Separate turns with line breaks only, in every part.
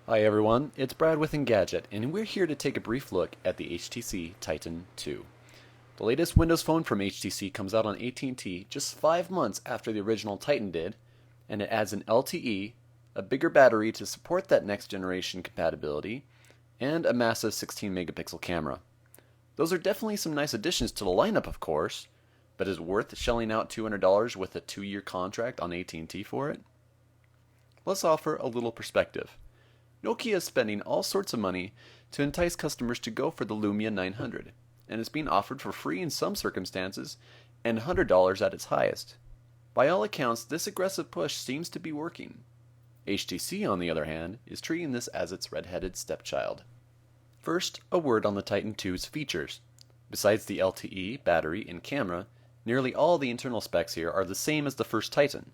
Hi everyone, it's Brad with Engadget, and we're here to take a brief look at the HTC Titan II. The latest Windows phone from HTC comes out on AT&T just 5 months after the original Titan did, and it adds an LTE, a bigger battery to support that next generation compatibility, and a massive 16 megapixel camera. Those are definitely some nice additions to the lineup, of course, but is it worth shelling out $200 with a 2-year contract on AT&T for it? Let's offer a little perspective. Nokia is spending all sorts of money to entice customers to go for the Lumia 900, and it's being offered for free in some circumstances and $100 at its highest. By all accounts, this aggressive push seems to be working. HTC, on the other hand, is treating this as its red-headed stepchild. First, a word on the Titan II's features. Besides the LTE, battery, and camera, nearly all the internal specs here are the same as the first Titan.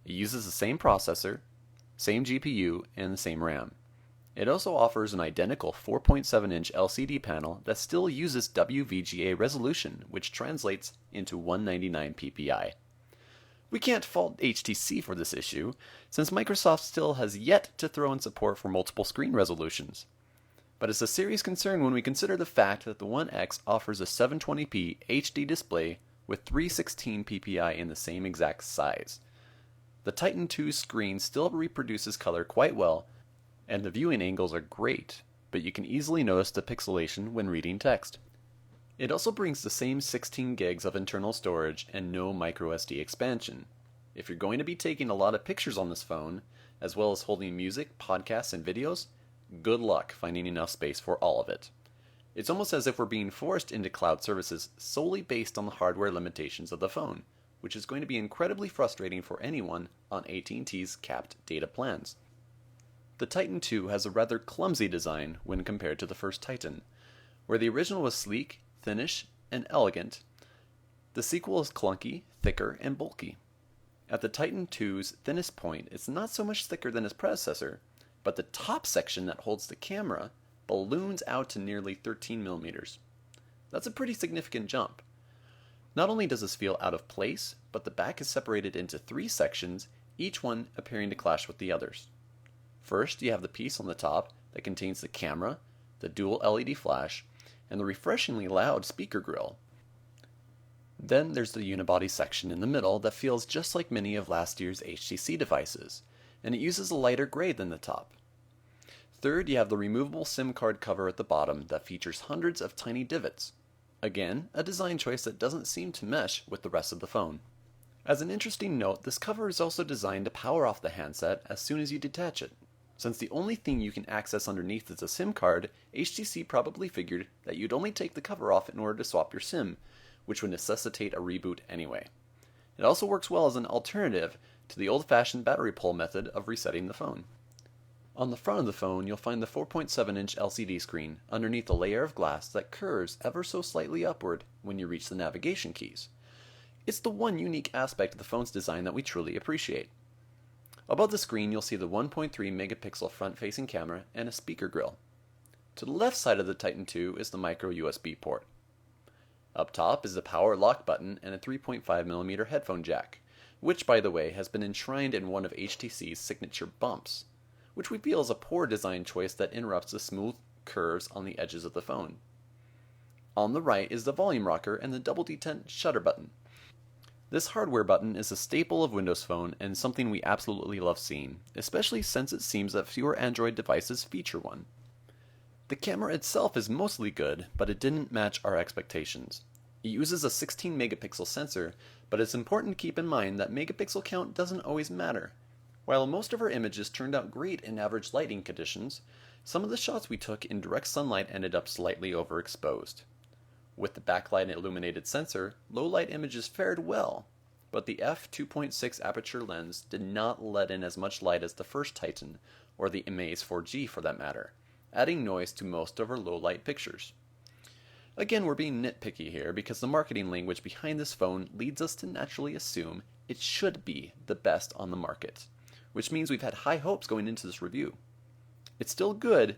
It uses the same processor, same GPU, and the same RAM. It also offers an identical 4.7-inch LCD panel that still uses WVGA resolution, which translates into 199 ppi. We can't fault HTC for this issue, since Microsoft still has yet to throw in support for multiple screen resolutions. But it's a serious concern when we consider the fact that the One X offers a 720p HD display with 316 ppi in the same exact size. The Titan II's screen still reproduces color quite well, and the viewing angles are great, but you can easily notice the pixelation when reading text. It also brings the same 16 gigs of internal storage and no microSD expansion. If you're going to be taking a lot of pictures on this phone, as well as holding music, podcasts, and videos, good luck finding enough space for all of it. It's almost as if we're being forced into cloud services solely based on the hardware limitations of the phone, which is going to be incredibly frustrating for anyone on AT&T's capped data plans. The Titan II has a rather clumsy design when compared to the first Titan. Where the original was sleek, thinnish, and elegant, the sequel is clunky, thicker, and bulky. At the Titan II's thinnest point, it's not so much thicker than its predecessor, but the top section that holds the camera balloons out to nearly 13 millimeters. That's a pretty significant jump. Not only does this feel out of place, but the back is separated into 3 sections, each one appearing to clash with the others. First, you have the piece on the top that contains the camera, the dual LED flash, and the refreshingly loud speaker grill. Then there's the unibody section in the middle that feels just like many of last year's HTC devices, and it uses a lighter gray than the top. Third, you have the removable SIM card cover at the bottom that features hundreds of tiny divots. Again, a design choice that doesn't seem to mesh with the rest of the phone. As an interesting note, this cover is also designed to power off the handset as soon as you detach it. Since the only thing you can access underneath is a SIM card, HTC probably figured that you'd only take the cover off in order to swap your SIM, which would necessitate a reboot anyway. It also works well as an alternative to the old-fashioned battery pull method of resetting the phone. On the front of the phone, you'll find the 4.7-inch LCD screen underneath a layer of glass that curves ever so slightly upward when you reach the navigation keys. It's the one unique aspect of the phone's design that we truly appreciate. Above the screen, you'll see the 1.3 megapixel front-facing camera and a speaker grill. To the left side of the Titan II is the micro USB port. Up top is the power lock button and a 3.5mm headphone jack, which, by the way, has been enshrined in one of HTC's signature bumps, which we feel is a poor design choice that interrupts the smooth curves on the edges of the phone. On the right is the volume rocker and the double detent shutter button. This hardware button is a staple of Windows Phone and something we absolutely love seeing, especially since it seems that fewer Android devices feature one. The camera itself is mostly good, but it didn't match our expectations. It uses a 16 megapixel sensor, but it's important to keep in mind that megapixel count doesn't always matter. While most of our images turned out great in average lighting conditions, some of the shots we took in direct sunlight ended up slightly overexposed. With the backlight illuminated sensor, low-light images fared well, but the f2.6 aperture lens did not let in as much light as the first Titan, or the Amaze 4G for that matter, adding noise to most of our low-light pictures. Again, we're being nitpicky here because the marketing language behind this phone leads us to naturally assume it should be the best on the market, which means we've had high hopes going into this review. It's still good,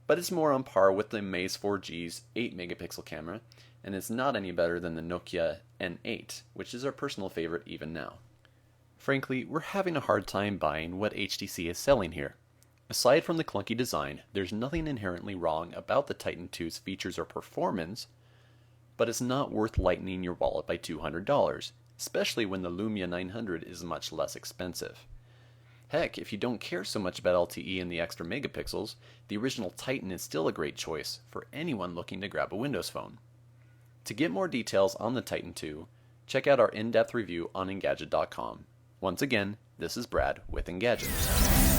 but it's more on par with the Amaze 4G's 8 megapixel camera, and it's not any better than the Nokia N8, which is our personal favorite even now. Frankly, we're having a hard time buying what HTC is selling here. Aside from the clunky design, there's nothing inherently wrong about the Titan II's features or performance, but it's not worth lightening your wallet by $200, especially when the Lumia 900 is much less expensive. Heck, if you don't care so much about LTE and the extra megapixels, the original Titan is still a great choice for anyone looking to grab a Windows phone. To get more details on the Titan II, check out our in-depth review on Engadget.com. Once again, this is Brad with Engadget.